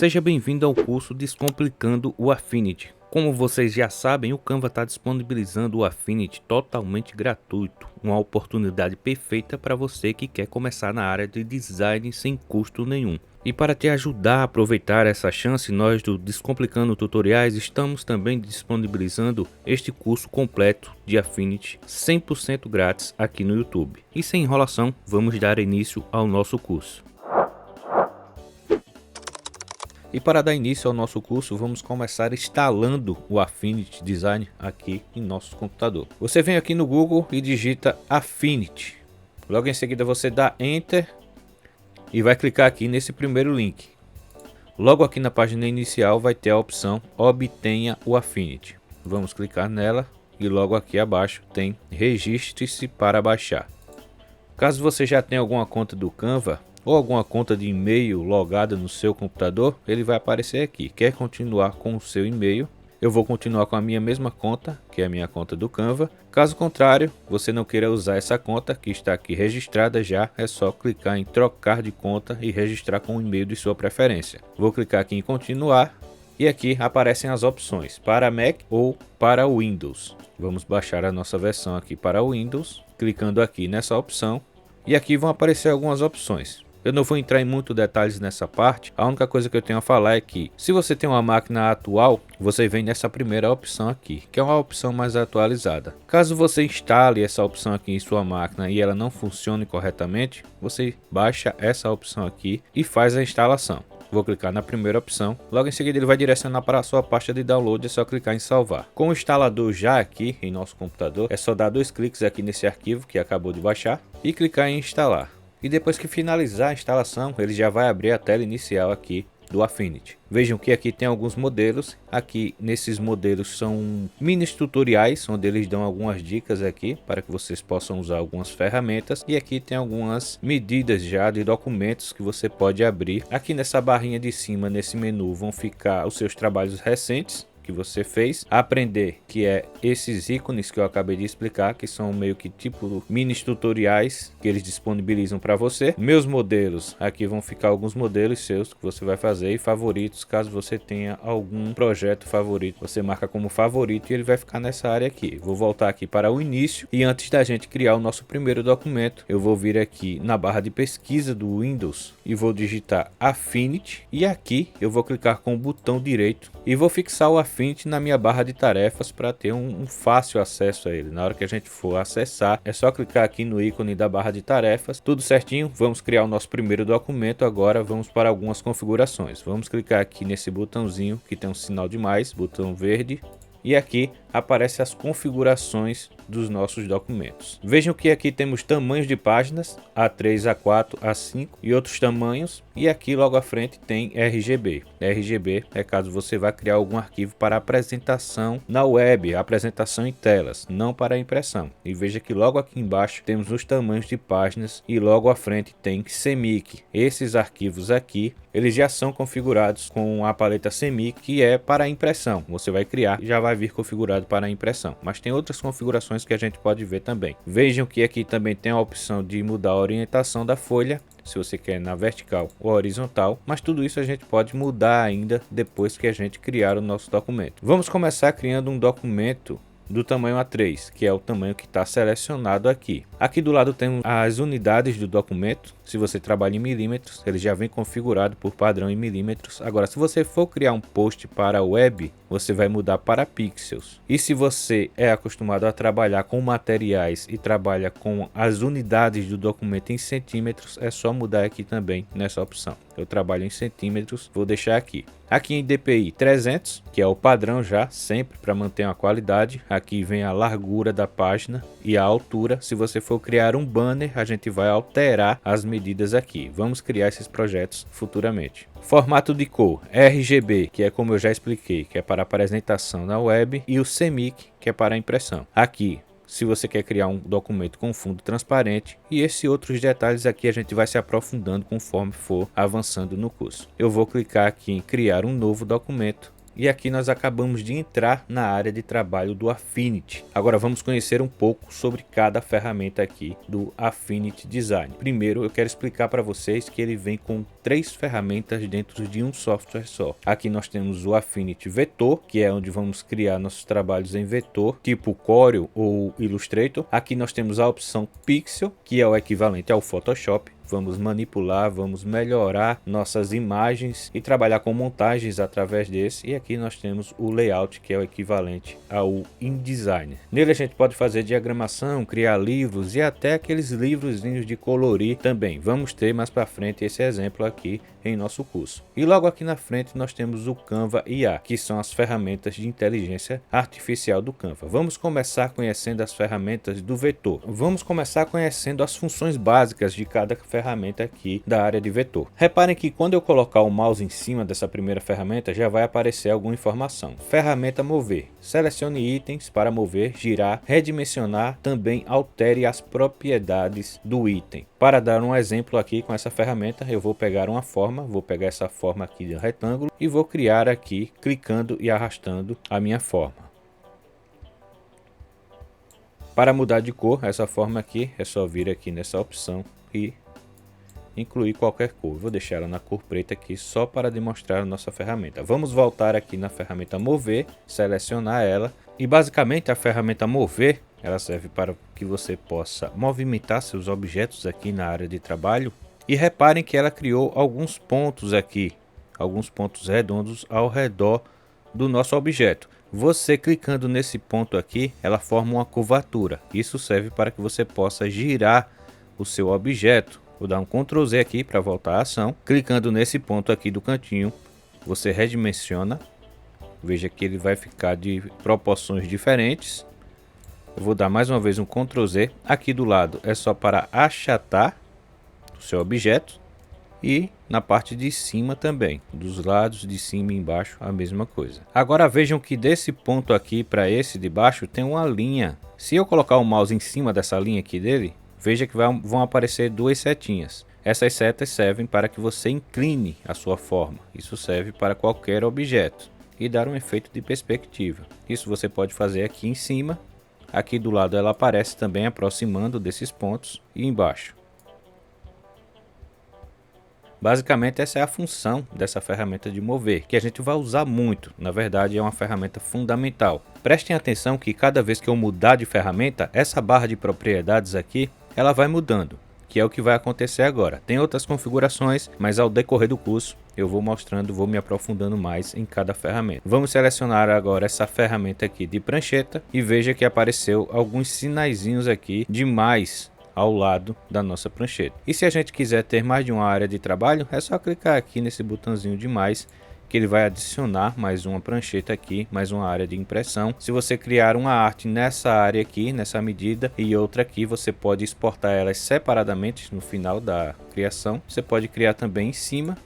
Seja bem-vindo ao curso Descomplicando o Affinity. Como vocês já sabem, o Canva está disponibilizando o Affinity totalmente gratuito, uma oportunidade perfeita para você que quer começar na área de design sem custo nenhum. E para te ajudar a aproveitar essa chance, nós do Descomplicando Tutoriais estamos também disponibilizando este curso completo de Affinity 100% grátis aqui no YouTube. E sem enrolação, vamos dar início ao nosso curso. E para dar início ao nosso curso, vamos começar instalando o Affinity Design aqui em nosso computador. Você vem aqui no Google e digita Affinity. Logo em seguida você dá Enter e vai clicar aqui nesse primeiro link. Logo aqui na página inicial vai ter a opção Obtenha o Affinity. Vamos clicar nela e logo aqui abaixo tem Registre-se para baixar. Caso você já tenha alguma conta do Canva, ou alguma conta de e-mail logada no seu computador, ele vai aparecer aqui. Quer continuar com o seu e-mail? Eu vou continuar com a minha mesma conta, que é a minha conta do Canva. Caso contrário, você não queira usar essa conta que está aqui registrada já, é só clicar em trocar de conta e registrar com o e-mail de sua preferência. Vou clicar aqui em continuar e aqui aparecem as opções para Mac ou para Windows. Vamos baixar a nossa versão aqui para Windows, clicando aqui nessa opção e aqui vão aparecer algumas opções. Eu não vou entrar em muitos detalhes nessa parte, a única coisa que eu tenho a falar é que se você tem uma máquina atual, você vem nessa primeira opção aqui, que é uma opção mais atualizada. Caso você instale essa opção aqui em sua máquina e ela não funcione corretamente, você baixa essa opção aqui e faz a instalação. Vou clicar na primeira opção, logo em seguida ele vai direcionar para a sua pasta de download, é só clicar em salvar. Com o instalador já aqui em nosso computador, é só dar 2 cliques aqui nesse arquivo que acabou de baixar e clicar em instalar. E depois que finalizar a instalação, ele já vai abrir a tela inicial aqui do Affinity. Vejam que aqui tem alguns modelos. Aqui nesses modelos são mini tutoriais, onde eles dão algumas dicas aqui para que vocês possam usar algumas ferramentas. E aqui tem algumas medidas já de documentos que você pode abrir. Aqui nessa barrinha de cima, nesse menu, vão ficar os seus trabalhos recentes que você fez, aprender que é esses ícones que eu acabei de explicar, que são meio que tipo mini tutoriais que eles disponibilizam para você. Meus modelos, aqui vão ficar alguns modelos seus que você vai fazer, e favoritos, caso você tenha algum projeto favorito, você marca como favorito e ele vai ficar nessa área aqui. Vou voltar aqui para o início e antes da gente criar o nosso primeiro documento, eu vou vir aqui na barra de pesquisa do Windows e vou digitar Affinity e aqui eu vou clicar com o botão direito e vou fixar o Affinity na minha barra de tarefas para ter um fácil acesso a ele. Na hora que a gente for acessar, é só clicar aqui no ícone da barra de tarefas, tudo certinho. Vamos criar o nosso primeiro documento. Agora vamos para algumas configurações. Vamos clicar aqui nesse botãozinho que tem um sinal de mais, botão verde, e aqui aparece as configurações dos nossos documentos. Vejam que aqui temos tamanhos de páginas A3, A4, A5 e outros tamanhos, e aqui logo à frente tem RGB. RGB é caso você vá criar algum arquivo para apresentação na web, apresentação em telas, não para impressão. E veja que logo aqui embaixo temos os tamanhos de páginas e logo à frente tem CMYK. Esses arquivos aqui, eles já são configurados com a paleta CMYK, que é para impressão. Você vai criar e já vai vir configurado para a impressão, mas tem outras configurações que a gente pode ver também. Vejam que aqui também tem a opção de mudar a orientação da folha, se você quer na vertical ou horizontal, mas tudo isso a gente pode mudar ainda depois que a gente criar o nosso documento. Vamos começar criando um documento do tamanho A3, que é o tamanho que está selecionado aqui. Aqui do lado temos as unidades do documento. Se você trabalha em milímetros, ele já vem configurado por padrão em milímetros. Agora, se você for criar um post para a web, você vai mudar para pixels. E se você é acostumado a trabalhar com materiais e trabalha com as unidades do documento em centímetros, é só mudar aqui também nessa opção. Eu trabalho em centímetros, vou deixar aqui. Aqui em DPI 300, que é o padrão já, sempre para manter a qualidade. Aqui vem a largura da página e a altura. Se você for criar um banner, a gente vai alterar as medidas aqui. Vamos criar esses projetos futuramente. Formato de cor, RGB, que é como eu já expliquei, que é para apresentação na web, e o CMYK, que é para impressão. Aqui, se você quer criar um documento com fundo transparente, e esses outros detalhes aqui a gente vai se aprofundando conforme for avançando no curso. Eu vou clicar aqui em criar um novo documento E aqui nós acabamos de entrar na área de trabalho do Affinity. Agora vamos conhecer um pouco sobre cada ferramenta aqui do Affinity Design. Primeiro eu quero explicar para vocês que ele vem com 3 ferramentas dentro de um software só. Aqui nós temos o Affinity Vetor, que é onde vamos criar nossos trabalhos em vetor, tipo Corel ou Illustrator. Aqui nós temos a opção Pixel, que é o equivalente ao Photoshop. Vamos manipular, vamos melhorar nossas imagens e trabalhar com montagens através desse. E aqui nós temos o Layout, que é o equivalente ao InDesign. Nele a gente pode fazer diagramação, criar livros e até aqueles livrozinhos de colorir também. Vamos ter mais para frente esse exemplo aqui em nosso curso. E logo aqui na frente nós temos o Canva IA, que são as ferramentas de inteligência artificial do Canva. Vamos começar conhecendo as ferramentas do vetor. Vamos começar conhecendo as funções básicas de cada ferramenta aqui da área de vetor. Reparem que quando eu colocar o mouse em cima dessa primeira ferramenta, já vai aparecer alguma informação. Ferramenta mover. Selecione itens para mover, girar, redimensionar, também altere as propriedades do item. Para dar um exemplo aqui com essa ferramenta, eu vou pegar uma forma, vou pegar essa forma aqui de retângulo e vou criar aqui, clicando e arrastando a minha forma. Para mudar de cor, essa forma aqui, é só vir aqui nessa opção e incluir qualquer cor. Vou deixar ela na cor preta aqui só para demonstrar a nossa ferramenta. Vamos voltar aqui na ferramenta mover, selecionar ela e basicamente a ferramenta mover, ela serve para que você possa movimentar seus objetos aqui na área de trabalho. E reparem que ela criou alguns pontos aqui, alguns pontos redondos ao redor do nosso objeto. Você clicando nesse ponto aqui, ela forma uma curvatura. Isso serve para que você possa girar o seu objeto. Vou dar um Ctrl Z aqui para voltar à ação. Clicando nesse ponto aqui do cantinho, você redimensiona. Veja que ele vai ficar de proporções diferentes. Eu vou dar mais uma vez um Ctrl Z. Aqui do lado é só para achatar o seu objeto. E na parte de cima também, dos lados de cima e embaixo a mesma coisa. Agora vejam que desse ponto aqui para esse de baixo tem uma linha. Se eu colocar o mouse em cima dessa linha aqui dele, veja que vão aparecer 2 setinhas. Essas setas servem para que você incline a sua forma. Isso serve para qualquer objeto e dar um efeito de perspectiva. Isso você pode fazer aqui em cima. Aqui do lado ela aparece também aproximando desses pontos e embaixo. Basicamente essa é a função dessa ferramenta de mover, que a gente vai usar muito. Na verdade é uma ferramenta fundamental. Prestem atenção que cada vez que eu mudar de ferramenta, essa barra de propriedades aqui, ela vai mudando, que é o que vai acontecer agora. Tem outras configurações, mas ao decorrer do curso eu vou mostrando, vou me aprofundando mais em cada ferramenta. Vamos selecionar agora essa ferramenta aqui de prancheta e veja que apareceu alguns sinaizinhos aqui de mais ao lado da nossa prancheta. E se a gente quiser ter mais de uma área de trabalho, é só clicar aqui nesse botãozinho de mais, que ele vai adicionar mais uma prancheta aqui, mais uma área de impressão. Se você criar uma arte nessa área aqui, nessa medida, e outra aqui, você pode exportar elas separadamente no final da criação. Você pode criar também em cima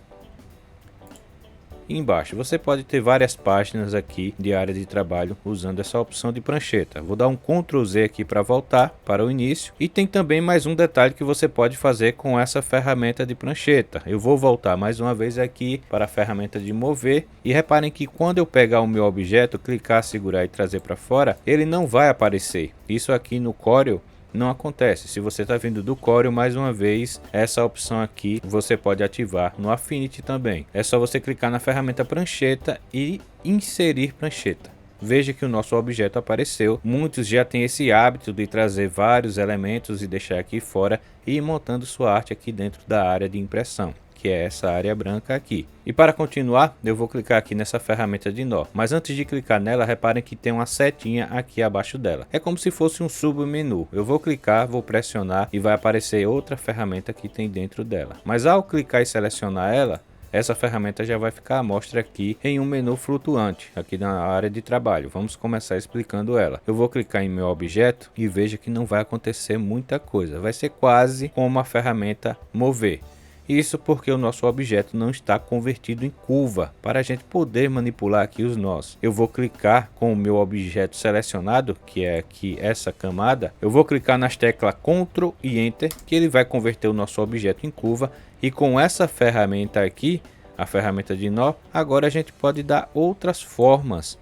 e embaixo. Você pode ter várias páginas aqui de área de trabalho usando essa opção de prancheta. Vou dar um Ctrl Z aqui para voltar para o início. E tem também mais um detalhe que você pode fazer com essa ferramenta de prancheta. Eu vou voltar mais uma vez aqui para a ferramenta de mover. E reparem que quando eu pegar o meu objeto, clicar, segurar e trazer para fora, ele não vai aparecer. Isso aqui no Corel não acontece. Se você está vindo do Corel, mais uma vez, essa opção aqui você pode ativar no Affinity também. É só você clicar na ferramenta prancheta e inserir prancheta. Veja que o nosso objeto apareceu. Muitos já têm esse hábito de trazer vários elementos e deixar aqui fora e ir montando sua arte aqui dentro da área de impressão, que é essa área branca aqui. E para continuar, eu vou clicar aqui nessa ferramenta de nó. Mas antes de clicar nela, reparem que tem uma setinha aqui abaixo dela. É como se fosse um submenu. Eu vou clicar, vou pressionar e vai aparecer outra ferramenta que tem dentro dela. Mas ao clicar e selecionar ela, essa ferramenta já vai ficar à mostra aqui em um menu flutuante, aqui na área de trabalho. Vamos começar explicando ela. Eu vou clicar em meu objeto e veja que não vai acontecer muita coisa. Vai ser quase como a ferramenta mover. Isso porque o nosso objeto não está convertido em curva para a gente poder manipular aqui os nós. Eu vou clicar com o meu objeto selecionado, que é aqui essa camada. Eu vou clicar nas teclas Ctrl e Enter, que ele vai converter o nosso objeto em curva. E com essa ferramenta aqui, a ferramenta de nó, agora a gente pode dar outras formas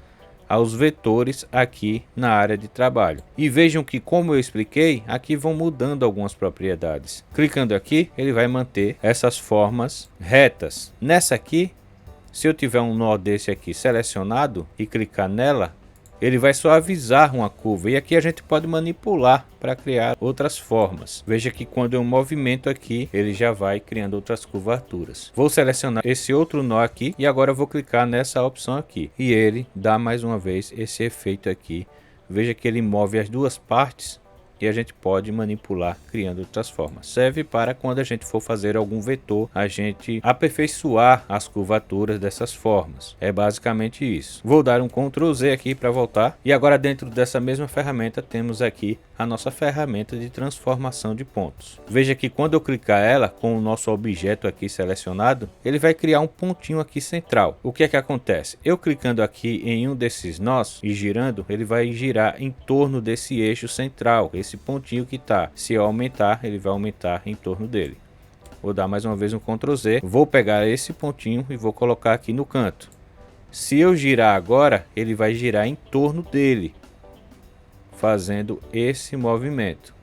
aos vetores aqui na área de trabalho. E vejam que, como eu expliquei, aqui vão mudando algumas propriedades. Clicando aqui, ele vai manter essas formas retas. Nessa aqui, se eu tiver um nó desse aqui selecionado e clicar nela, ele vai suavizar uma curva, e aqui a gente pode manipular para criar outras formas. Veja que quando eu movimento aqui, ele já vai criando outras curvaturas. Vou selecionar esse outro nó aqui e agora eu vou clicar nessa opção aqui. E ele dá mais uma vez esse efeito aqui. Veja que ele move as duas partes e a gente pode manipular criando outras formas. Serve para quando a gente for fazer algum vetor, a gente aperfeiçoar as curvaturas dessas formas. É basicamente isso. Vou dar um Ctrl Z aqui para voltar. E agora, dentro dessa mesma ferramenta, temos aqui a nossa ferramenta de transformação de pontos. Veja que quando eu clicar ela com o nosso objeto aqui selecionado, ele vai criar um pontinho aqui central. O que é que acontece? Eu clicando aqui em um desses nós e girando, ele vai girar em torno desse eixo central, esse pontinho que está. Se eu aumentar, ele vai aumentar em torno dele. Vou dar mais uma vez um Ctrl Z, vou pegar esse pontinho e vou colocar aqui no canto. Se eu girar agora, ele vai girar em torno dele, fazendo esse movimento.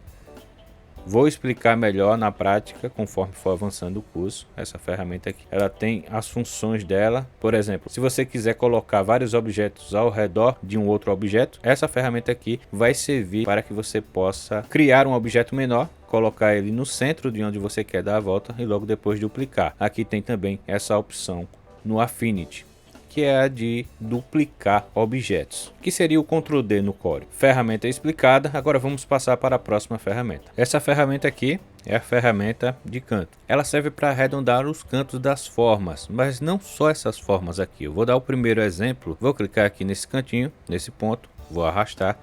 Vou explicar melhor na prática conforme for avançando o curso. Essa ferramenta aqui, ela tem as funções dela. Por exemplo, se você quiser colocar vários objetos ao redor de um outro objeto, essa ferramenta aqui vai servir para que você possa criar um objeto menor, colocar ele no centro de onde você quer dar a volta e logo depois duplicar. Aqui tem também essa opção no Affinity, que é a de duplicar objetos, que seria o Ctrl D no Core. Ferramenta explicada. Agora vamos passar para a próxima ferramenta. Essa ferramenta aqui é a ferramenta de canto. Ela serve para arredondar os cantos das formas, mas não só essas formas aqui. Eu vou dar o primeiro exemplo. Vou clicar aqui nesse cantinho, nesse ponto, vou arrastar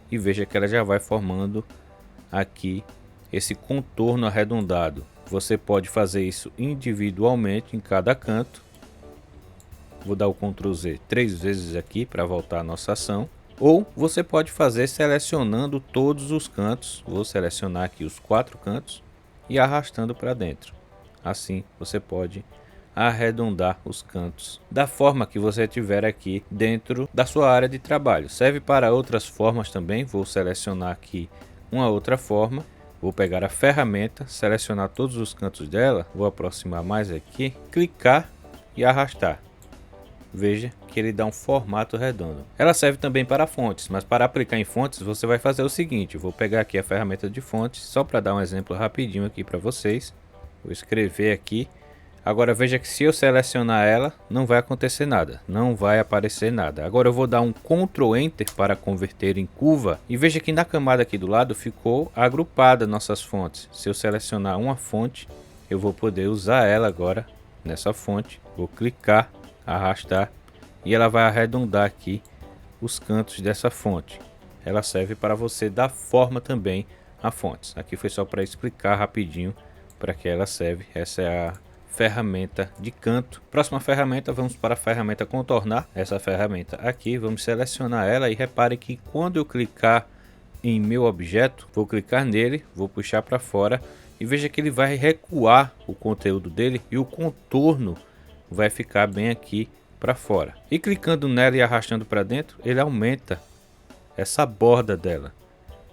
e veja que ela já vai formando aqui esse contorno arredondado. Você pode fazer isso individualmente em cada canto. Vou dar o Ctrl Z 3 vezes aqui para voltar a nossa ação. Ou você pode fazer selecionando todos os cantos. Vou selecionar aqui os 4 cantos e arrastando para dentro. Assim você pode arredondar os cantos da forma que você tiver aqui dentro da sua área de trabalho. Serve para outras formas também. Vou selecionar aqui uma outra forma. Vou pegar a ferramenta, selecionar todos os cantos dela. Vou aproximar mais aqui, clicar e arrastar. Veja que ele dá um formato redondo. Ela serve também para fontes, mas para aplicar em fontes você vai fazer o seguinte. Eu vou pegar aqui a ferramenta de fontes, só para dar um exemplo rapidinho aqui para vocês. Vou escrever aqui. Agora veja que se eu selecionar ela, não vai acontecer nada, não vai aparecer nada. Agora eu vou dar um Ctrl Enter para converter em curva. E veja que na camada aqui do lado ficou agrupada nossas fontes. Se eu selecionar uma fonte, eu vou poder usar ela agora nessa fonte. Vou clicar, arrastar e ela vai arredondar aqui os cantos dessa fonte. Ela serve para você dar forma também a fontes. Aqui foi só para explicar rapidinho para que ela serve. Essa é a ferramenta de canto. Próxima ferramenta, vamos para a ferramenta contornar. Essa ferramenta aqui, vamos selecionar ela e repare que quando eu clicar em meu objeto, vou clicar nele, vou puxar para fora e veja que ele vai recuar o conteúdo dele e o contorno vai ficar bem aqui para fora. E clicando nela e arrastando para dentro, ele aumenta essa borda dela.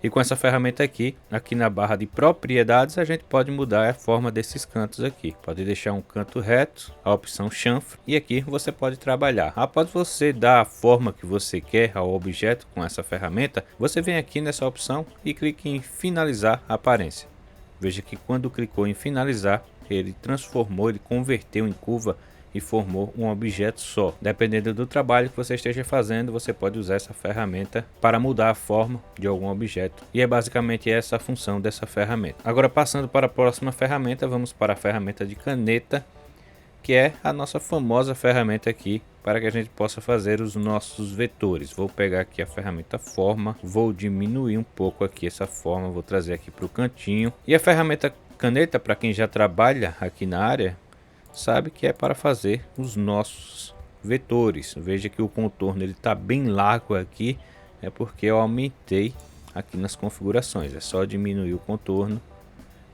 E com essa ferramenta aqui na barra de propriedades, a gente pode mudar a forma desses cantos aqui. Pode deixar um canto reto, a opção chanfre, e aqui você pode trabalhar. Após você dar a forma que você quer ao objeto com essa ferramenta, você vem aqui nessa opção e clique em finalizar a aparência. Veja que quando clicou em finalizar, ele transformou, ele converteu em curva e formou um objeto só. Dependendo do trabalho que você esteja fazendo, você pode usar essa ferramenta para mudar a forma de algum objeto. E é basicamente essa a função dessa ferramenta. Agora, passando para a próxima ferramenta, vamos para a ferramenta de caneta, que é a nossa famosa ferramenta aqui para que a gente possa fazer os nossos vetores. Vou pegar aqui a ferramenta forma, vou diminuir um pouco aqui essa forma, vou trazer aqui para o cantinho. E a ferramenta caneta, para quem já trabalha aqui na área, sabe que é para fazer os nossos vetores. Veja que o contorno ele está bem largo aqui, é porque eu aumentei aqui nas configurações. É só diminuir o contorno.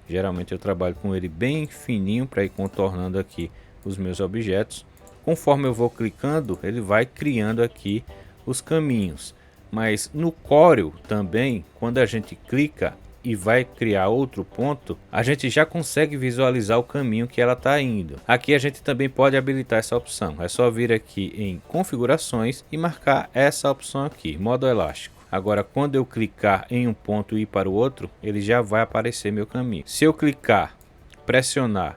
Geralmente eu trabalho com ele bem fininho para ir contornando aqui os meus objetos. Conforme eu vou clicando, ele vai criando aqui os caminhos. Mas no Corel também, quando a gente clica e vai criar outro ponto, a gente já consegue visualizar o caminho que ela está indo. Aqui a gente também pode habilitar essa opção. É só vir aqui em configurações e marcar essa opção aqui, modo elástico. Agora, quando eu clicar em um ponto e ir para o outro, ele já vai aparecer meu caminho. Se eu clicar, pressionar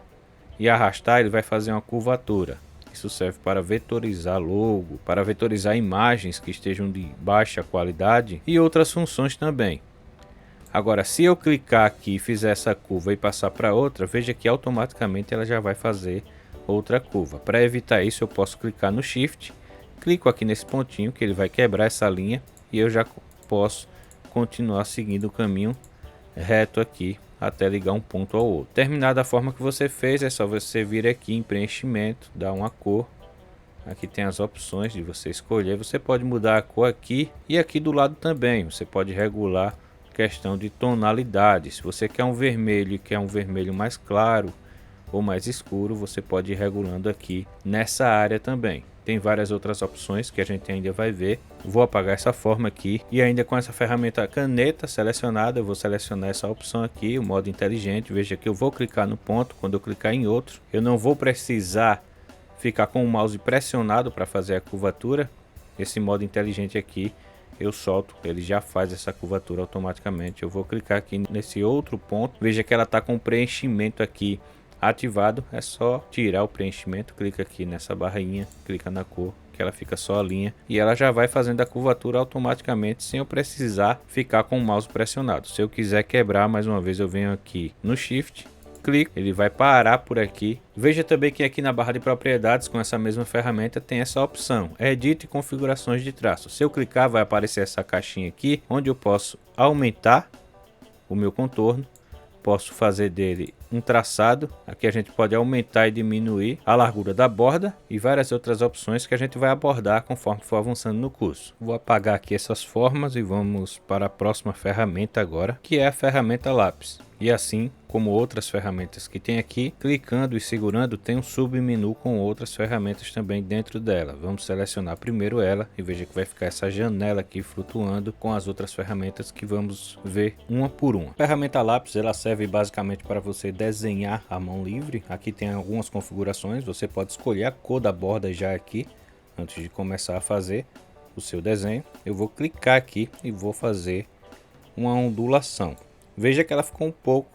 e arrastar, ele vai fazer uma curvatura. Isso serve para vetorizar logo, para vetorizar imagens que estejam de baixa qualidade e outras funções também. Agora, se eu clicar aqui e fizer essa curva e passar para outra, veja que automaticamente ela já vai fazer outra curva. Para evitar isso, eu posso clicar no Shift, clico aqui nesse pontinho que ele vai quebrar essa linha e eu já posso continuar seguindo o caminho reto aqui até ligar um ponto ao outro. Terminada a forma que você fez, é só você vir aqui em preenchimento, dar uma cor. Aqui tem as opções de você escolher. Você pode mudar a cor aqui e aqui do lado também. Você pode regular questão de tonalidade. Se você quer um vermelho e quer um vermelho mais claro ou mais escuro, você pode ir regulando aqui nessa área também. Tem várias outras opções que a gente ainda vai ver. Vou apagar essa forma aqui e ainda com essa ferramenta caneta selecionada, eu vou selecionar essa opção aqui, o modo inteligente. Veja que eu vou clicar no ponto, quando eu clicar em outro, eu não vou precisar ficar com o mouse pressionado para fazer a curvatura. Esse modo inteligente aqui, eu solto, ele já faz essa curvatura automaticamente. Eu vou clicar aqui nesse outro ponto, veja que ela está com preenchimento aqui ativado. É só tirar o preenchimento, clica aqui nessa barrinha, clica na cor, que ela fica só a linha e ela já vai fazendo a curvatura automaticamente sem eu precisar ficar com o mouse pressionado. Se eu quiser quebrar, mais uma vez eu venho aqui no Shift, clico, ele vai parar por aqui. Veja também que aqui na barra de propriedades, com essa mesma ferramenta, tem essa opção, edite configurações de traço. Se eu clicar, vai aparecer essa caixinha aqui, onde eu posso aumentar o meu contorno, posso fazer dele um traçado. Aqui a gente pode aumentar e diminuir a largura da borda e várias outras opções que a gente vai abordar conforme for avançando no curso. Vou apagar aqui essas formas e vamos para a próxima ferramenta agora, que é a ferramenta lápis. E assim como outras ferramentas que tem aqui, clicando e segurando tem um submenu com outras ferramentas também dentro dela. Vamos selecionar primeiro ela e veja que vai ficar essa janela aqui flutuando com as outras ferramentas que vamos ver uma por uma. A ferramenta lápis, ela serve basicamente para você desenhar à mão livre. Aqui tem algumas configurações, você pode escolher a cor da borda já aqui antes de começar a fazer o seu desenho. Eu vou clicar aqui e vou fazer uma ondulação. Veja que ela ficou um pouco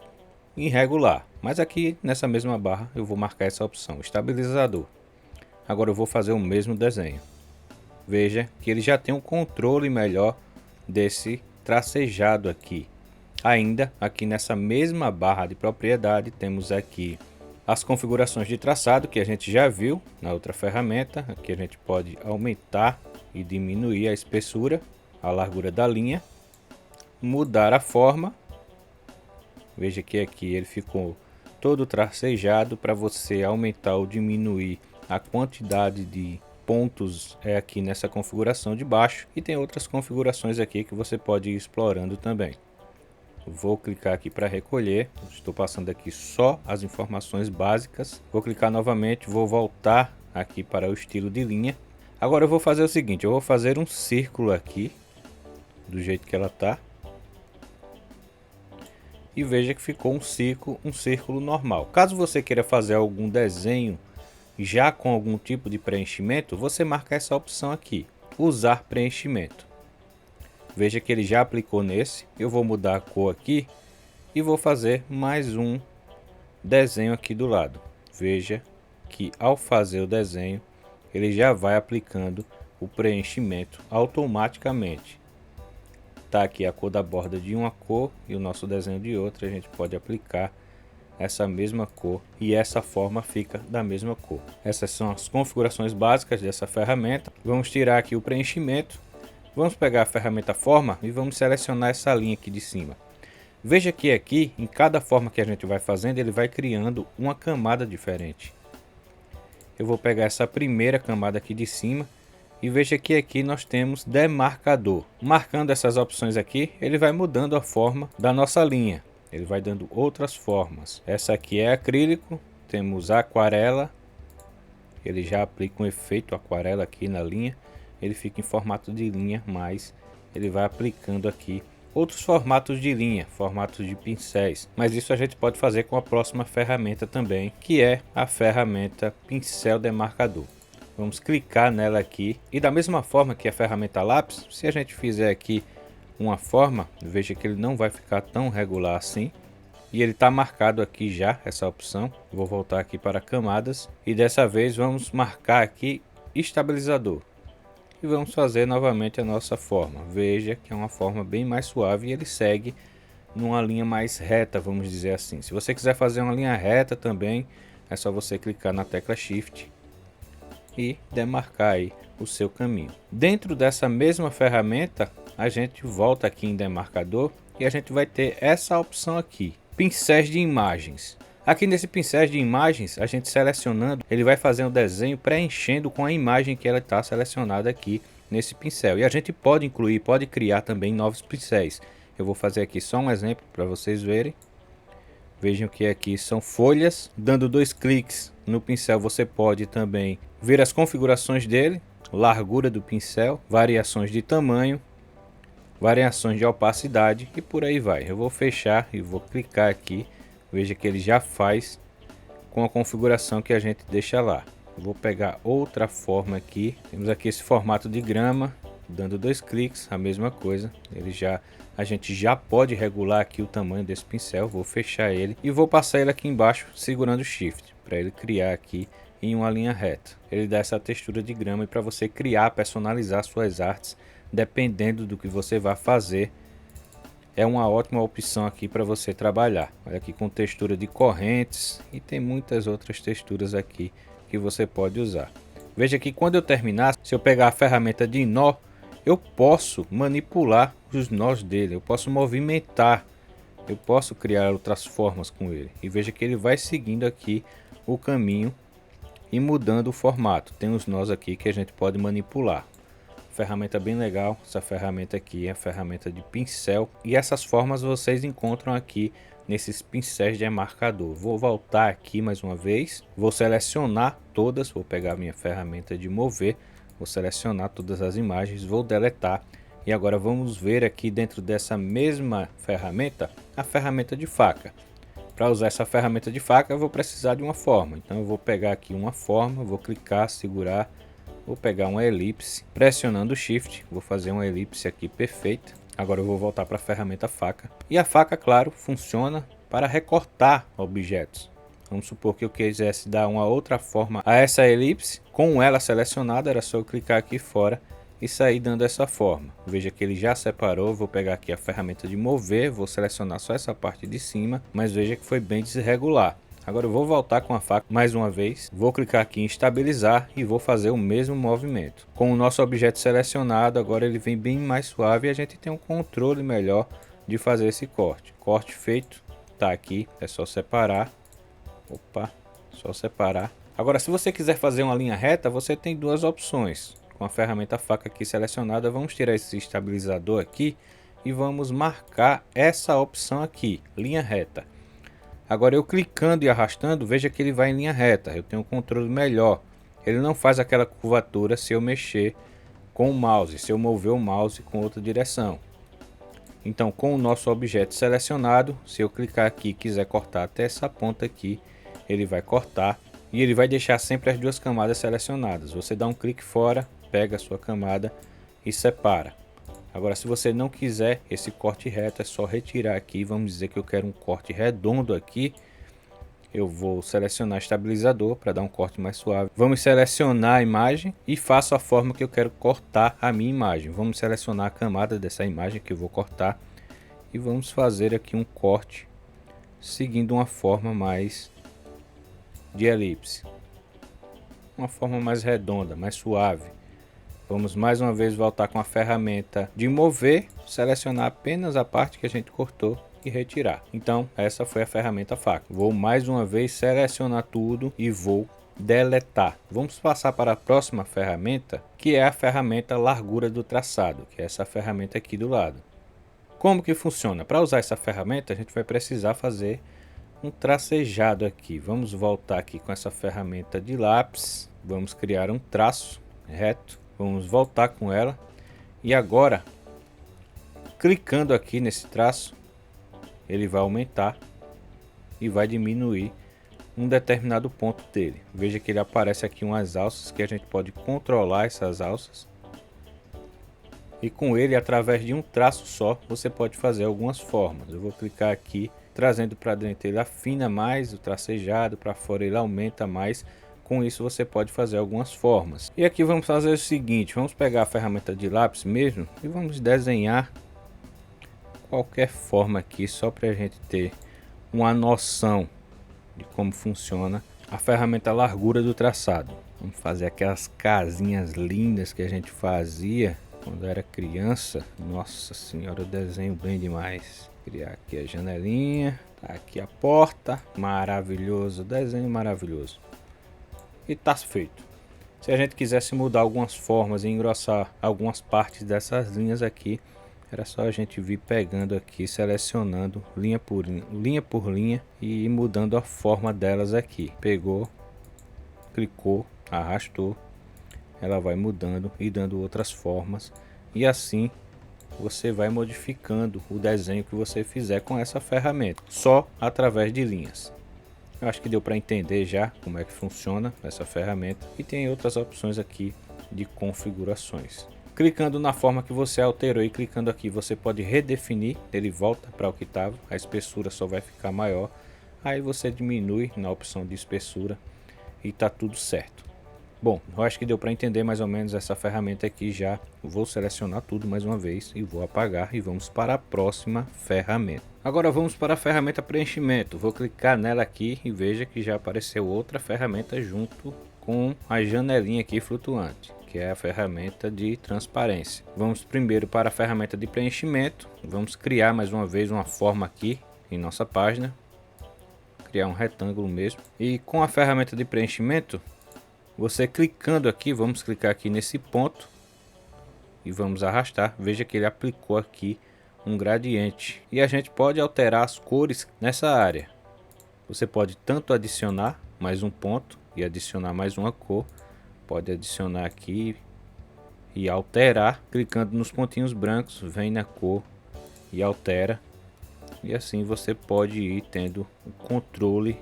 irregular, mas aqui nessa mesma barra eu vou marcar essa opção, estabilizador. Agora eu vou fazer o mesmo desenho. Veja que ele já tem um controle melhor desse tracejado aqui. Ainda aqui nessa mesma barra de propriedade temos aqui as configurações de traçado que a gente já viu na outra ferramenta. Aqui a gente pode aumentar e diminuir a espessura, a largura da linha, mudar a forma. Veja que aqui ele ficou todo tracejado. Para você aumentar ou diminuir a quantidade de pontos é aqui nessa configuração de baixo. E tem outras configurações aqui que você pode ir explorando também. Vou clicar aqui para recolher. Estou passando aqui só as informações básicas. Vou clicar novamente, vou voltar aqui para o estilo de linha. Agora eu vou fazer o seguinte, eu vou fazer um círculo aqui, do jeito que ela está. E veja que ficou um círculo normal. Caso você queira fazer algum desenho já com algum tipo de preenchimento, você marca essa opção aqui, usar preenchimento. Veja que ele já aplicou nesse. Eu vou mudar a cor aqui e vou fazer mais um desenho aqui do lado. Veja que ao fazer o desenho, ele já vai aplicando o preenchimento automaticamente. Tá aqui a cor da borda de uma cor e o nosso desenho de outra. A gente pode aplicar essa mesma cor e essa forma fica da mesma cor. Essas são as configurações básicas dessa ferramenta. Vamos tirar aqui o preenchimento. Vamos pegar a ferramenta forma e vamos selecionar essa linha aqui de cima. Veja que aqui, em cada forma que a gente vai fazendo, ele vai criando uma camada diferente. Eu vou pegar essa primeira camada aqui de cima. E veja que aqui nós temos demarcador. Marcando essas opções aqui, ele vai mudando a forma da nossa linha. Ele vai dando outras formas. Essa aqui é acrílico, temos aquarela, ele já aplica um efeito aquarela aqui na linha. Ele fica em formato de linha, mas ele vai aplicando aqui outros formatos de linha, formatos de pincéis. Mas isso a gente pode fazer com a próxima ferramenta também, que é a ferramenta pincel demarcador. Vamos clicar nela aqui e da mesma forma que a ferramenta lápis, se a gente fizer aqui uma forma, veja que ele não vai ficar tão regular assim. E ele está marcado aqui já, essa opção. Vou voltar aqui para camadas e dessa vez vamos marcar aqui estabilizador. E vamos fazer novamente a nossa forma. Veja que é uma forma bem mais suave e ele segue numa linha mais reta, vamos dizer assim. Se você quiser fazer uma linha reta também, é só você clicar na tecla Shift e demarcar aí o seu caminho. Dentro dessa mesma ferramenta, a gente volta aqui em demarcador e a gente vai ter essa opção aqui, pincéis de imagens. Aqui nesse pincéis de imagens, a gente selecionando, ele vai fazer um desenho preenchendo com a imagem que ela está selecionada aqui nesse pincel. E a gente pode incluir, pode criar também novos pincéis. Eu vou fazer aqui só um exemplo para vocês verem. Vejam que aqui são folhas. Dando 2 cliques no pincel, você pode também ver as configurações dele, largura do pincel, variações de tamanho, variações de opacidade e por aí vai. Eu vou fechar e vou clicar aqui. Veja que ele já faz com a configuração que a gente deixa lá. Eu vou pegar outra forma aqui. Temos aqui esse formato de grama. Dando 2 cliques, a mesma coisa. A gente já pode regular aqui o tamanho desse pincel. Vou fechar ele e vou passar ele aqui embaixo segurando o Shift para ele criar aqui em uma linha reta. Ele dá essa textura de grama e para você criar, personalizar suas artes dependendo do que você vai fazer. É uma ótima opção aqui para você trabalhar. Olha aqui com textura de correntes e tem muitas outras texturas aqui que você pode usar. Veja que quando eu terminar, se eu pegar a ferramenta de nó, eu posso manipular os nós dele, eu posso movimentar, eu posso criar outras formas com ele. E veja que ele vai seguindo aqui o caminho e mudando o formato. Tem os nós aqui que a gente pode manipular. Ferramenta bem legal. Essa ferramenta aqui é a ferramenta de pincel e essas formas vocês encontram aqui nesses pincéis de marcador. Vou voltar aqui mais uma vez, vou selecionar todas, vou pegar minha ferramenta de mover, vou selecionar todas as imagens, vou deletar e agora vamos ver aqui dentro dessa mesma ferramenta a ferramenta de faca. Para usar essa ferramenta de faca eu vou precisar de uma forma, então eu vou pegar aqui uma forma, vou clicar, segurar. Vou pegar uma elipse, pressionando o Shift, vou fazer uma elipse aqui perfeita. Agora eu vou voltar para a ferramenta faca. E a faca, claro, funciona para recortar objetos. Vamos supor que eu quisesse dar uma outra forma a essa elipse. Com ela selecionada, era só eu clicar aqui fora e sair dando essa forma. Veja que ele já separou, vou pegar aqui a ferramenta de mover, vou selecionar só essa parte de cima, mas veja que foi bem desregular. Agora eu vou voltar com a faca mais uma vez, vou clicar aqui em estabilizar e vou fazer o mesmo movimento. Com o nosso objeto selecionado, agora ele vem bem mais suave e a gente tem um controle melhor de fazer esse corte. Corte feito, tá aqui, é só separar. Opa, só separar. Agora se você quiser fazer uma linha reta, você tem duas opções. Com a ferramenta faca aqui selecionada, vamos tirar esse estabilizador aqui e vamos marcar essa opção aqui, linha reta. Agora eu clicando e arrastando, veja que ele vai em linha reta, eu tenho um controle melhor. Ele não faz aquela curvatura se eu mexer com o mouse, se eu mover o mouse com outra direção. Então com o nosso objeto selecionado, se eu clicar aqui e quiser cortar até essa ponta aqui, ele vai cortar e ele vai deixar sempre as duas camadas selecionadas. Você dá um clique fora, pega a sua camada e separa. Agora se você não quiser esse corte reto, é só retirar aqui. Vamos dizer que eu quero um corte redondo aqui. Eu vou selecionar estabilizador para dar um corte mais suave. Vamos selecionar a imagem e faço a forma que eu quero cortar a minha imagem. Vamos selecionar a camada dessa imagem que eu vou cortar. E vamos fazer aqui um corte seguindo uma forma mais de elipse. Uma forma mais redonda, mais suave. Vamos mais uma vez voltar com a ferramenta de mover, selecionar apenas a parte que a gente cortou e retirar. Então essa foi a ferramenta faca. Vou mais uma vez selecionar tudo e vou deletar. Vamos passar para a próxima ferramenta, que é a ferramenta largura do traçado, que é essa ferramenta aqui do lado. Como que funciona? Para usar essa ferramenta a gente vai precisar fazer um tracejado aqui. Vamos voltar aqui com essa ferramenta de lápis. Vamos criar um traço reto, vamos voltar com ela e agora, clicando aqui nesse traço, ele vai aumentar e vai diminuir um determinado ponto dele. Veja que ele aparece aqui umas alças que a gente pode controlar essas alças. E com ele, através de um traço só, você pode fazer algumas formas. Eu vou clicar aqui, trazendo para dentro ele afina mais o tracejado, para fora ele aumenta mais. Com isso você pode fazer algumas formas. E aqui vamos fazer o seguinte, vamos pegar a ferramenta de lápis mesmo e vamos desenhar qualquer forma aqui, só para a gente ter uma noção de como funciona a ferramenta largura do traçado. Vamos fazer aquelas casinhas lindas que a gente fazia quando era criança. Nossa senhora, eu desenho bem demais. Criar aqui a janelinha, tá aqui a porta, maravilhoso, desenho maravilhoso. E tá feito. Se a gente quisesse mudar algumas formas e engrossar algumas partes dessas linhas aqui, era só a gente vir pegando aqui, selecionando linha por linha e ir mudando a forma delas aqui. Pegou, clicou, arrastou, ela vai mudando e dando outras formas. E assim você vai modificando o desenho que você fizer com essa ferramenta, só através de linhas. Eu acho que deu para entender já como é que funciona essa ferramenta. E tem outras opções aqui de configurações. Clicando na forma que você alterou e clicando aqui, você pode redefinir, ele volta para o que estava, a espessura só vai ficar maior. Aí você diminui na opção de espessura e tá tudo certo. Bom, eu acho que deu para entender mais ou menos essa ferramenta aqui já. Vou selecionar tudo mais uma vez e vou apagar e vamos para a próxima ferramenta. Agora vamos para a ferramenta preenchimento. Vou clicar nela aqui e veja que já apareceu outra ferramenta junto com a janelinha aqui flutuante, que é a ferramenta de transparência. Vamos primeiro para a ferramenta de preenchimento. Vamos criar mais uma vez uma forma aqui em nossa página. Criar um retângulo mesmo. E com a ferramenta de preenchimento, você clicando aqui, vamos clicar aqui nesse ponto e vamos arrastar. Veja que ele aplicou aqui um gradiente. E a gente pode alterar as cores nessa área. Você pode tanto adicionar mais um ponto e adicionar mais uma cor. Pode adicionar aqui e alterar. Clicando nos pontinhos brancos, vem na cor e altera. E assim você pode ir tendo o controle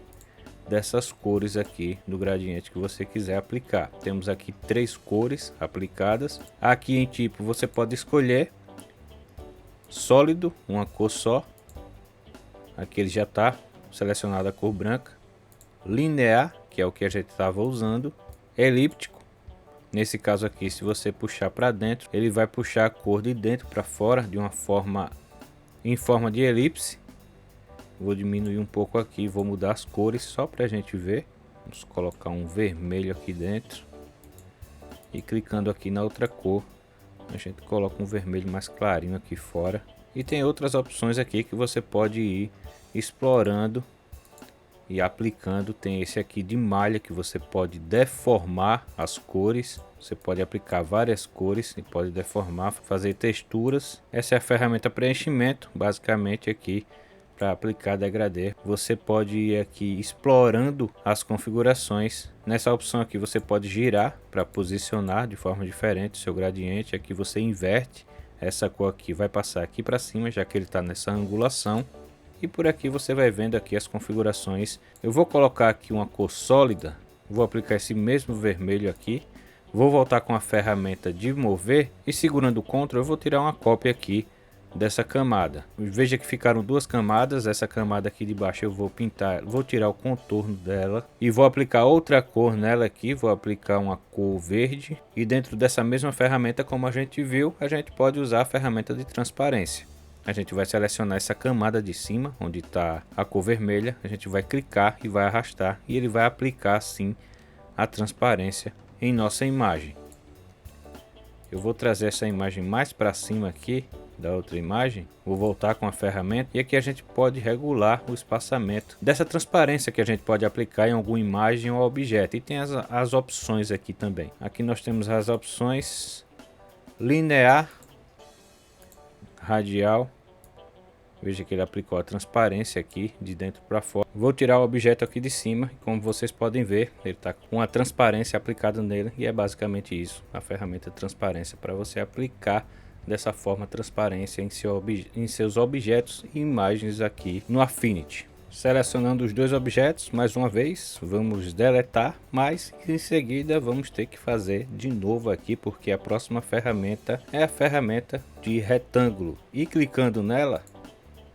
dessas cores aqui do gradiente que você quiser aplicar. Temos aqui 3 cores aplicadas. Aqui em tipo você pode escolher sólido, uma cor só. Aqui ele já está selecionado a cor branca. Linear, que é o que a gente estava usando. Elíptico, nesse caso aqui, se você puxar para dentro, ele vai puxar a cor de dentro para fora de uma forma em forma de elipse. Vou diminuir um pouco aqui, vou mudar as cores só para a gente ver. Vamos colocar um vermelho aqui dentro. E clicando aqui na outra cor, a gente coloca um vermelho mais clarinho aqui fora. E tem outras opções aqui que você pode ir explorando e aplicando. Tem esse aqui de malha que você pode deformar as cores. Você pode aplicar várias cores e pode deformar, fazer texturas. Essa é a ferramenta preenchimento, basicamente aqui. Para aplicar degradê, você pode ir aqui explorando as configurações. Nessa opção aqui você pode girar para posicionar de forma diferente o seu gradiente. Aqui você inverte, essa cor aqui vai passar aqui para cima, já que ele está nessa angulação. E por aqui você vai vendo aqui as configurações. Eu vou colocar aqui uma cor sólida, vou aplicar esse mesmo vermelho aqui. Vou voltar com a ferramenta de mover e segurando o Ctrl eu vou tirar uma cópia aqui dessa camada. Veja que ficaram 2 camadas. Essa camada aqui de baixo eu vou pintar, vou tirar o contorno dela e vou aplicar outra cor nela aqui. Vou aplicar uma cor verde e dentro dessa mesma ferramenta, como a gente viu, a gente pode usar a ferramenta de transparência. A gente vai selecionar essa camada de cima onde está a cor vermelha, a gente vai clicar e vai arrastar e ele vai aplicar assim a transparência em nossa imagem. Eu vou trazer essa imagem mais para cima aqui da outra imagem, vou voltar com a ferramenta e aqui a gente pode regular o espaçamento dessa transparência que a gente pode aplicar em alguma imagem ou objeto. E tem as opções aqui também. Aqui nós temos as opções linear, radial Veja que ele aplicou a transparência aqui de dentro para fora. Vou tirar o objeto aqui de cima. Como vocês podem ver, ele está com a transparência aplicada nele. E é basicamente isso, a ferramenta de transparência, para você aplicar dessa forma transparência em seus objetos e imagens aqui no Affinity. Selecionando os dois objetos, mais uma vez, vamos deletar, mas em seguida vamos ter que fazer de novo aqui, porque a próxima ferramenta é a ferramenta de retângulo. E clicando nela,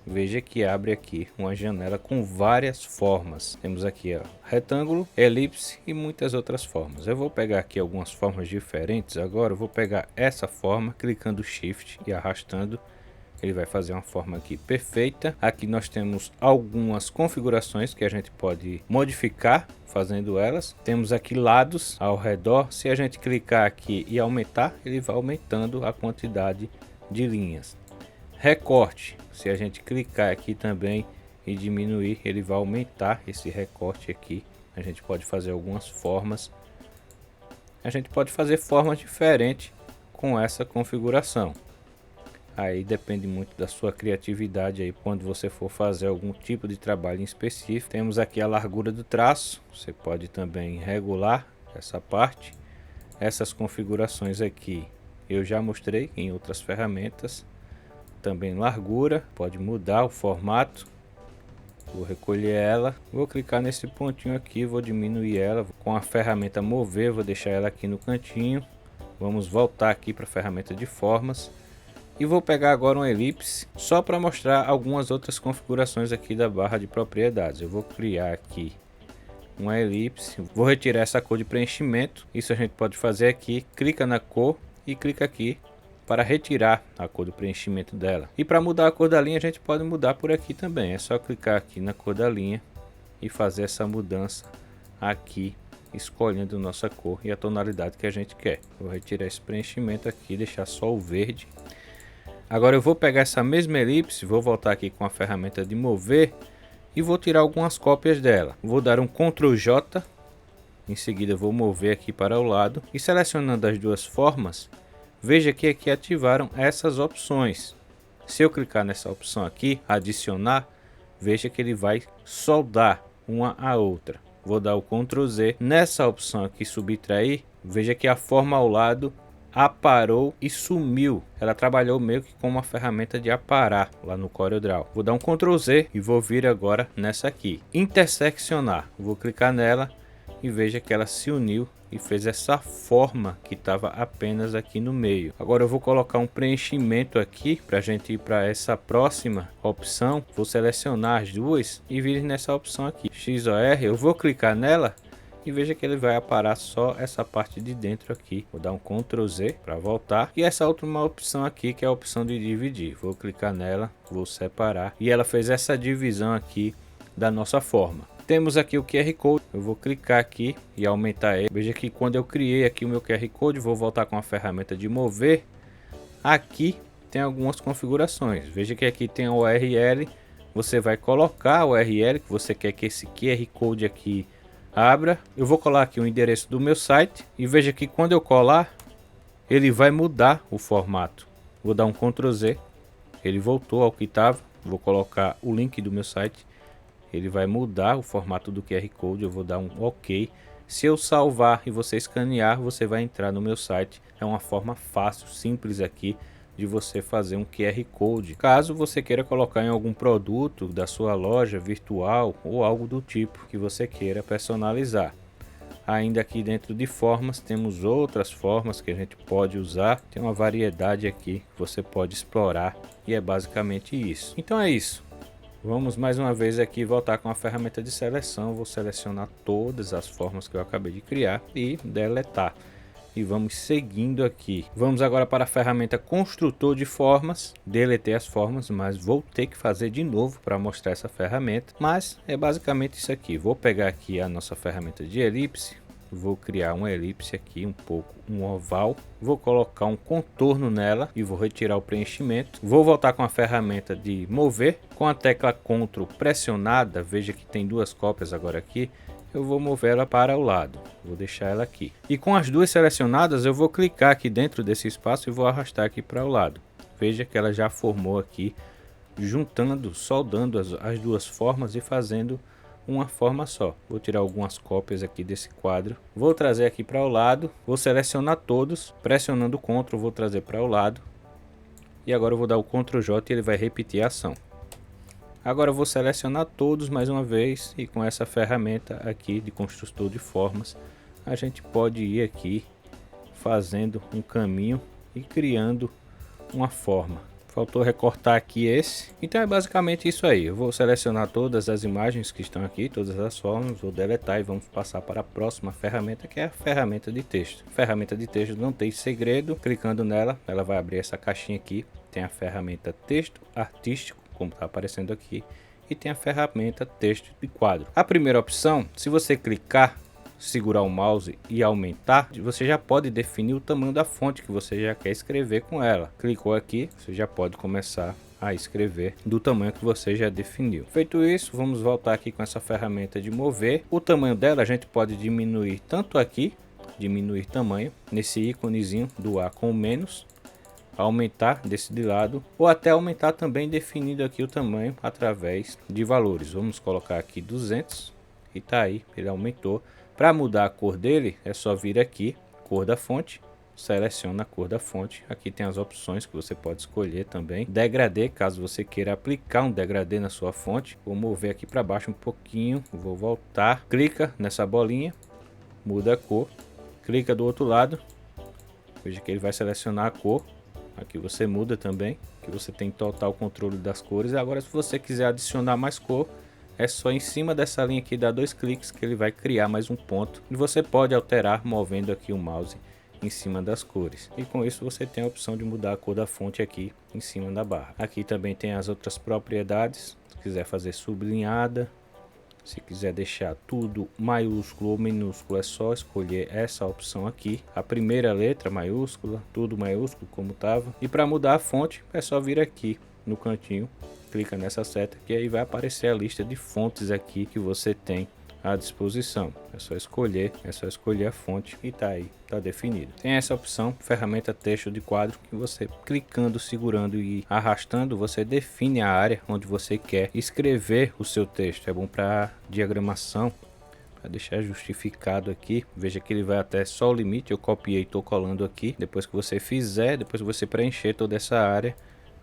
veja que abre aqui uma janela com várias formas. Temos aqui retângulo, elipse e muitas outras formas. Eu vou pegar aqui algumas formas diferentes. Agora eu vou pegar essa forma, clicando Shift e arrastando. Ele vai fazer uma forma aqui perfeita. Aqui nós temos algumas configurações que a gente pode modificar fazendo elas. Temos aqui lados ao redor. Se a gente clicar aqui e aumentar, ele vai aumentando a quantidade de linhas. Recorte, se a gente clicar aqui também e diminuir, ele vai aumentar esse recorte aqui. A gente pode fazer algumas formas. A gente pode fazer formas diferentes com essa configuração. Aí depende muito da sua criatividade aí quando você for fazer algum tipo de trabalho em específico. Temos aqui a largura do traço. Você pode também regular essa parte. Essas configurações aqui eu já mostrei em outras ferramentas. Também largura, pode mudar o formato. Vou recolher ela, vou clicar nesse pontinho aqui, vou diminuir ela com a ferramenta mover, vou deixar ela aqui no cantinho. Vamos voltar aqui para a ferramenta de formas e vou pegar agora uma elipse só para mostrar algumas outras configurações aqui da barra de propriedades. Eu vou criar aqui uma elipse, vou retirar essa cor de preenchimento. Isso a gente pode fazer aqui, clica na cor e clica aqui para retirar a cor do preenchimento dela. E para mudar a cor da linha a gente pode mudar por aqui também. É só clicar aqui na cor da linha e fazer essa mudança aqui, escolhendo nossa cor e a tonalidade que a gente quer. Vou retirar esse preenchimento aqui, deixar só o verde. Agora eu vou pegar essa mesma elipse, vou voltar aqui com a ferramenta de mover e vou tirar algumas cópias dela. Vou dar um Ctrl J, em seguida vou mover aqui para o lado e selecionando as duas formas, veja que aqui ativaram essas opções. Se eu clicar nessa opção aqui, adicionar, veja que ele vai soldar uma a outra. Vou dar o Ctrl Z. Nessa opção aqui, subtrair, veja que a forma ao lado aparou e sumiu. Ela trabalhou meio que como uma ferramenta de aparar lá no CorelDRAW. Vou dar um Ctrl Z e vou vir agora nessa aqui, interseccionar. Vou clicar nela e veja que ela se uniu e fez essa forma que estava apenas aqui no meio. Agora eu vou colocar um preenchimento aqui para a gente ir para essa próxima opção. Vou selecionar as duas e vir nessa opção aqui, XOR. Eu vou clicar nela e veja que ele vai aparar só essa parte de dentro aqui. Vou dar um Ctrl Z para voltar. E essa última opção aqui, que é a opção de dividir. Vou clicar nela, vou separar. E ela fez essa divisão aqui da nossa forma. Temos aqui o QR Code. Eu vou clicar aqui e aumentar ele. Veja que quando eu criei aqui o meu QR Code, vou voltar com a ferramenta de mover. Aqui tem algumas configurações. Veja que aqui tem a URL. Você vai colocar a URL que você quer que esse QR Code aqui abra. Eu vou colar aqui o endereço do meu site e veja que quando eu colar, ele vai mudar o formato. Vou dar um Ctrl Z, ele voltou ao que estava. Vou colocar o link do meu site, ele vai mudar o formato do QR Code. Eu vou dar um OK. Se eu salvar e você escanear, você vai entrar no meu site. É uma forma fácil, simples aqui de você fazer um QR Code, caso você queira colocar em algum produto da sua loja virtual ou algo do tipo que você queira personalizar. Ainda aqui dentro de formas temos outras formas que a gente pode usar, tem uma variedade aqui que você pode explorar e é basicamente isso. Então é isso, vamos mais uma vez aqui voltar com a ferramenta de seleção. Vou selecionar todas as formas que eu acabei de criar e deletar. E vamos seguindo aqui. Vamos agora para a ferramenta construtor de formas. Deletei as formas, mas vou ter que fazer de novo para mostrar essa ferramenta. Mas é basicamente isso aqui. Vou pegar aqui a nossa ferramenta de elipse. Vou criar uma elipse aqui, um oval. Vou colocar um contorno nela e vou retirar o preenchimento. Vou voltar com a ferramenta de mover. Com a tecla Ctrl pressionada, veja que tem duas cópias agora aqui. Eu vou mover ela para o lado, vou deixar ela aqui. E com as duas selecionadas, eu vou clicar aqui dentro desse espaço e vou arrastar aqui para o lado. Veja que ela já formou aqui juntando, soldando as duas formas e fazendo uma forma só. Vou tirar algumas cópias aqui desse quadro, vou trazer aqui para o lado, vou selecionar todos, pressionando o Ctrl, vou trazer para o lado e agora eu vou dar o Ctrl J e ele vai repetir a ação. Agora eu vou selecionar todos mais uma vez e com essa ferramenta aqui de construtor de formas a gente pode ir aqui fazendo um caminho e criando uma forma. Faltou recortar aqui esse. Então é basicamente isso aí. Eu vou selecionar todas as imagens que estão aqui, todas as formas, vou deletar e vamos passar para a próxima ferramenta, que é a ferramenta de texto. Ferramenta de texto não tem segredo. Clicando nela, ela vai abrir essa caixinha aqui. Tem a ferramenta texto artístico, como está aparecendo aqui, e tem a ferramenta texto de quadro. A primeira opção, se você clicar, segurar o mouse e aumentar, você já pode definir o tamanho da fonte que você já quer escrever com ela. Clicou aqui, você já pode começar a escrever do tamanho que você já definiu. Feito isso, vamos voltar aqui com essa ferramenta de mover. O tamanho dela a gente pode diminuir tanto aqui, diminuir tamanho, nesse íconezinho do A com menos, aumentar desse de lado, ou até aumentar também definindo aqui o tamanho através de valores. Vamos colocar aqui 200 e tá aí, ele aumentou. Para mudar a cor dele, é só vir aqui, cor da fonte, seleciona a cor da fonte. Aqui tem as opções que você pode escolher também. Degradê, caso você queira aplicar um degradê na sua fonte. Vou mover aqui para baixo um pouquinho, vou voltar. Clica nessa bolinha, muda a cor. Clica do outro lado, veja que ele vai selecionar a cor. Aqui você muda também, que você tem total controle das cores. Agora, se você quiser adicionar mais cor, é só em cima dessa linha aqui dar 2 cliques que ele vai criar mais um ponto. E você pode alterar movendo aqui o mouse em cima das cores. E com isso você tem a opção de mudar a cor da fonte aqui em cima da barra. Aqui também tem as outras propriedades. Se quiser fazer sublinhada, se quiser deixar tudo maiúsculo ou minúsculo, é só escolher essa opção aqui. A primeira letra maiúscula, tudo maiúsculo como estava. E para mudar a fonte é só vir aqui no cantinho, clica nessa seta que aí vai aparecer a lista de fontes aqui que você tem à disposição. É só escolher a fonte e tá aí, tá definido. Tem essa opção, ferramenta texto de quadro, que você clicando, segurando e arrastando, você define a área onde você quer escrever o seu texto. É bom para diagramação, para deixar justificado aqui. Veja que ele vai até só o limite. Eu copiei, estou colando aqui. Depois que você fizer, depois que você preencher toda essa área,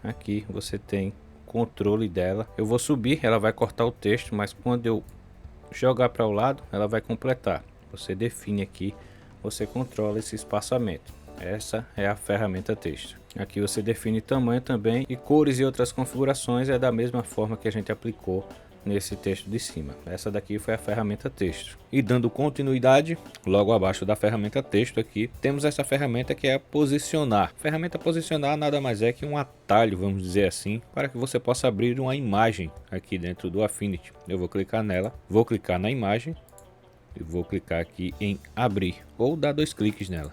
aqui você tem controle dela. Eu vou subir, ela vai cortar o texto, mas quando eu jogar para o lado, ela vai completar. Você define aqui, você controla esse espaçamento. Essa é a ferramenta texto. Aqui você define tamanho também e cores e outras configurações, é da mesma forma que a gente aplicou nesse texto de cima. Essa daqui foi a ferramenta texto. E dando continuidade, logo abaixo da ferramenta texto aqui, temos essa ferramenta que é posicionar. Ferramenta posicionar nada mais é que um atalho, vamos dizer assim, para que você possa abrir uma imagem aqui dentro do Affinity. Eu vou clicar nela, vou clicar na imagem e vou clicar aqui em abrir ou dar 2 cliques nela.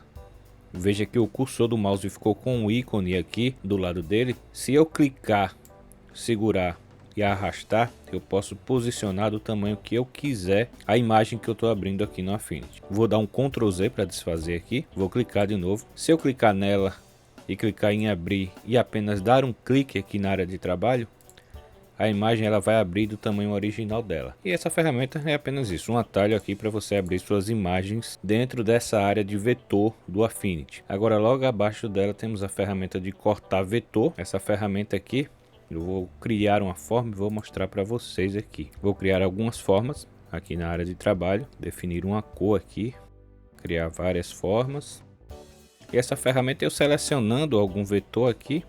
Veja que o cursor do mouse ficou com um ícone aqui do lado dele. Se eu clicar, segurar e arrastar, eu posso posicionar do tamanho que eu quiser a imagem que eu estou abrindo aqui no Affinity. Vou dar um Ctrl Z para desfazer aqui, vou clicar de novo. Se eu clicar nela e clicar em abrir e apenas dar um clique aqui na área de trabalho, a imagem ela vai abrir do tamanho original dela. E essa ferramenta é apenas isso, um atalho aqui para você abrir suas imagens dentro dessa área de vetor do Affinity. Agora logo abaixo dela temos a ferramenta de cortar vetor. Essa ferramenta aqui, eu vou criar uma forma e vou mostrar para vocês aqui. Vou criar algumas formas aqui na área de trabalho, definir uma cor aqui, criar várias formas. E essa ferramenta, eu selecionando algum vetor aqui,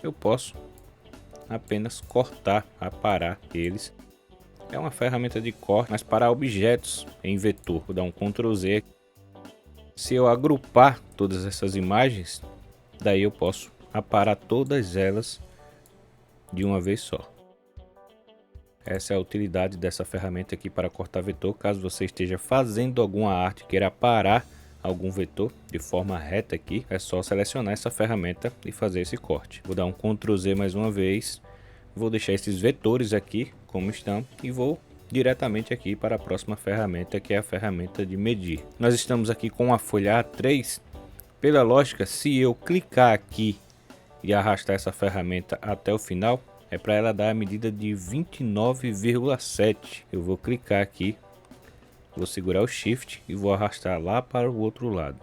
eu posso apenas cortar, aparar eles. É uma ferramenta de corte, mas para objetos em vetor. Vou dar um Ctrl Z. Se eu agrupar todas essas imagens, daí eu posso aparar todas elas de uma vez só. Essa é a utilidade dessa ferramenta aqui para cortar vetor. Caso você esteja fazendo alguma arte, queira parar algum vetor de forma reta aqui, é só selecionar essa ferramenta e fazer esse corte. Vou dar um Ctrl Z mais uma vez. Vou deixar esses vetores aqui como estão e vou diretamente aqui para a próxima ferramenta, que é a ferramenta de medir. Nós estamos aqui com a folha A3. Pela lógica, se eu clicar aqui e arrastar essa ferramenta até o final, é para ela dar a medida de 29,7. Eu vou clicar aqui, vou segurar o Shift e vou arrastar lá para o outro lado.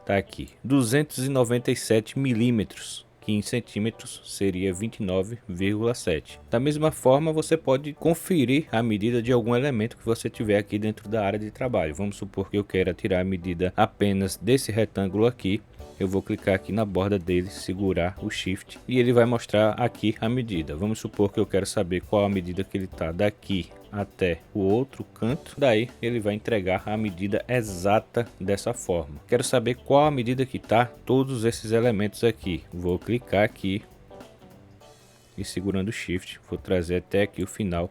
Tá aqui, 297 milímetros, que em centímetros seria 29,7. Da mesma forma, você pode conferir a medida de algum elemento que você tiver aqui dentro da área de trabalho. Vamos supor que eu queira tirar a medida apenas desse retângulo aqui. Eu vou clicar aqui na borda dele, segurar o Shift e ele vai mostrar aqui a medida. Vamos supor que eu quero saber qual a medida que ele está daqui até o outro canto. Daí ele vai entregar a medida exata dessa forma. Quero saber qual a medida que está todos esses elementos aqui. Vou clicar aqui e segurando o Shift, vou trazer até aqui o final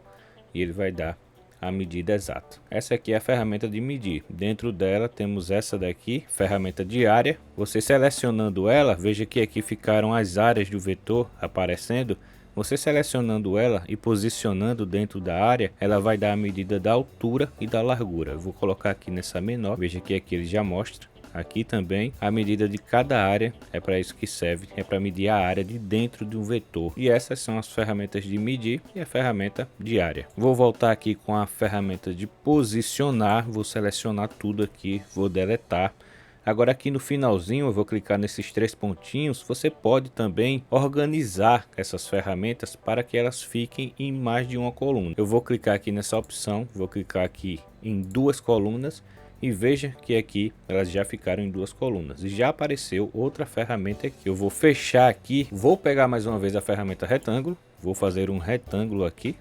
e ele vai dar a medida exata. Essa aqui é a ferramenta de medir. Dentro dela temos essa daqui, ferramenta de área. Você selecionando ela, veja que aqui ficaram as áreas do vetor aparecendo. Você selecionando ela e posicionando dentro da área, ela vai dar a medida da altura e da largura. Eu vou colocar aqui nessa menor, veja que aqui ele já mostra. Aqui também a medida de cada área, é para isso que serve, é para medir a área de dentro de um vetor. E essas são as ferramentas de medir e a ferramenta de área. Vou voltar aqui com a ferramenta de posicionar, vou selecionar tudo aqui, vou deletar. Agora aqui no finalzinho eu vou clicar nesses 3 pontinhos. Você pode também organizar essas ferramentas para que elas fiquem em mais de uma coluna. Eu vou clicar aqui nessa opção, vou clicar aqui em 2 colunas. E veja que aqui elas já ficaram em 2 colunas. E já apareceu outra ferramenta aqui. Eu vou fechar aqui. Vou pegar mais uma vez a ferramenta retângulo. Vou fazer um retângulo aqui.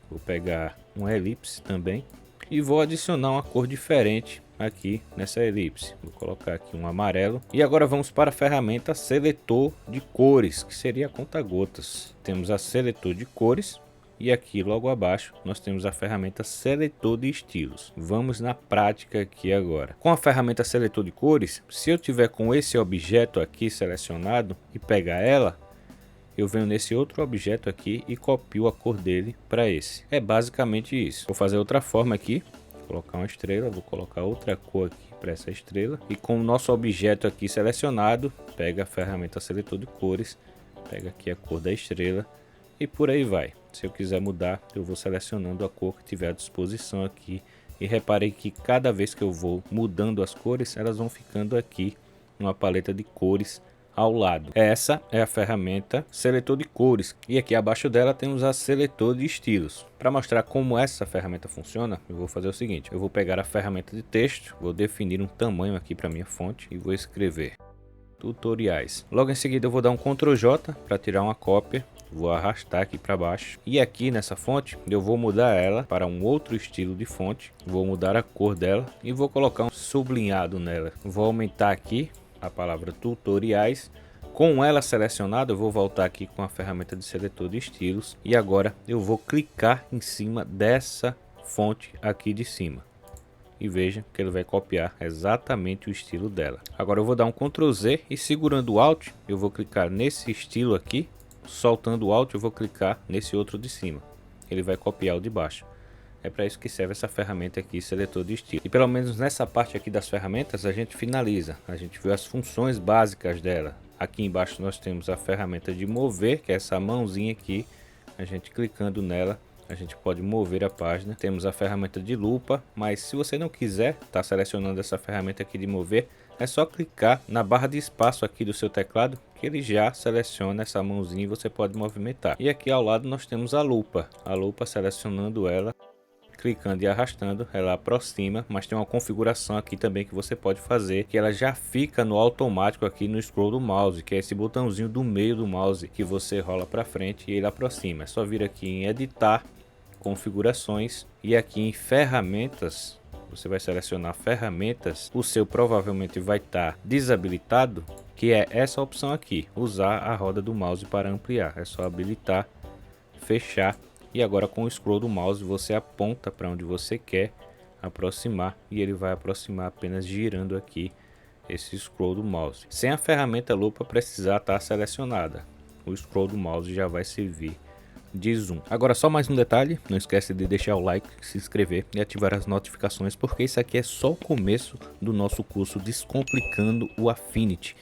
Vou pegar uma elipse também. E vou adicionar uma cor diferente aqui nessa elipse. Vou colocar aqui um amarelo. E agora vamos para a ferramenta seletor de cores, que seria a conta-gotas. Temos a seletor de cores. E aqui logo abaixo nós temos a ferramenta seletor de estilos. Vamos na prática aqui agora. Com a ferramenta seletor de cores, se eu tiver com esse objeto aqui selecionado e pegar ela, eu venho nesse outro objeto aqui e copio a cor dele para esse. É basicamente isso. Vou fazer outra forma aqui, vou colocar uma estrela, vou colocar outra cor aqui para essa estrela. E com o nosso objeto aqui selecionado, pega a ferramenta seletor de cores, pega aqui a cor da estrela e por aí vai. Se eu quiser mudar, eu vou selecionando a cor que tiver à disposição aqui. E reparei que cada vez que eu vou mudando as cores, elas vão ficando aqui numa paleta de cores ao lado. Essa é a ferramenta seletor de cores. E aqui abaixo dela temos a seletor de estilos. Para mostrar como essa ferramenta funciona, eu vou fazer o seguinte. Eu vou pegar a ferramenta de texto, vou definir um tamanho aqui para minha fonte e vou escrever tutoriais. Logo em seguida eu vou dar um Ctrl J para tirar uma cópia. Vou arrastar aqui para baixo e aqui nessa fonte eu vou mudar ela para um outro estilo de fonte. Vou mudar a cor dela e vou colocar um sublinhado nela. Vou aumentar aqui a palavra tutoriais. Com ela selecionada eu vou voltar aqui com a ferramenta de seletor de estilos e agora eu vou clicar em cima dessa fonte aqui de cima. E veja que ele vai copiar exatamente o estilo dela. Agora eu vou dar um Ctrl Z e segurando o Alt eu vou clicar nesse estilo aqui. Soltando o Alt eu vou clicar nesse outro de cima. Ele vai copiar o de baixo. É para isso que serve essa ferramenta aqui, seletor de estilo. E pelo menos nessa parte aqui das ferramentas a gente finaliza. A gente viu as funções básicas dela. Aqui embaixo nós temos a ferramenta de mover, que é essa mãozinha aqui. A gente clicando nela, a gente pode mover a página. Temos a ferramenta de lupa, mas se você não quiser estar selecionando essa ferramenta aqui de mover, é só clicar na barra de espaço aqui do seu teclado que ele já seleciona essa mãozinha e você pode movimentar. E aqui ao lado nós temos a lupa selecionando ela, clicando e arrastando, ela aproxima, mas tem uma configuração aqui também que você pode fazer, que ela já fica no automático aqui no scroll do mouse, que é esse botãozinho do meio do mouse que você rola para frente e ele aproxima. É só vir aqui em editar, configurações e aqui em ferramentas. Você vai selecionar ferramentas, o seu provavelmente vai estar desabilitado, que é essa opção aqui, usar a roda do mouse para ampliar. É só habilitar, fechar e agora com o scroll do mouse você aponta para onde você quer aproximar e ele vai aproximar apenas girando aqui esse scroll do mouse. Sem a ferramenta lupa precisar estar selecionada, o scroll do mouse já vai servir de zoom. Agora só mais um detalhe, não esquece de deixar o like, se inscrever e ativar as notificações, porque isso aqui é só o começo do nosso curso Descomplicando o Affinity.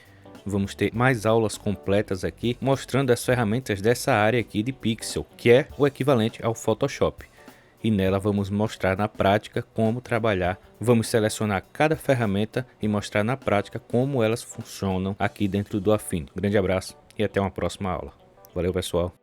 vamos ter mais aulas completas aqui mostrando as ferramentas dessa área aqui de pixel, que é o equivalente ao Photoshop. E nela vamos mostrar na prática como trabalhar, vamos selecionar cada ferramenta e mostrar na prática como elas funcionam aqui dentro do Affinity. Grande abraço e até uma próxima aula. Valeu, pessoal!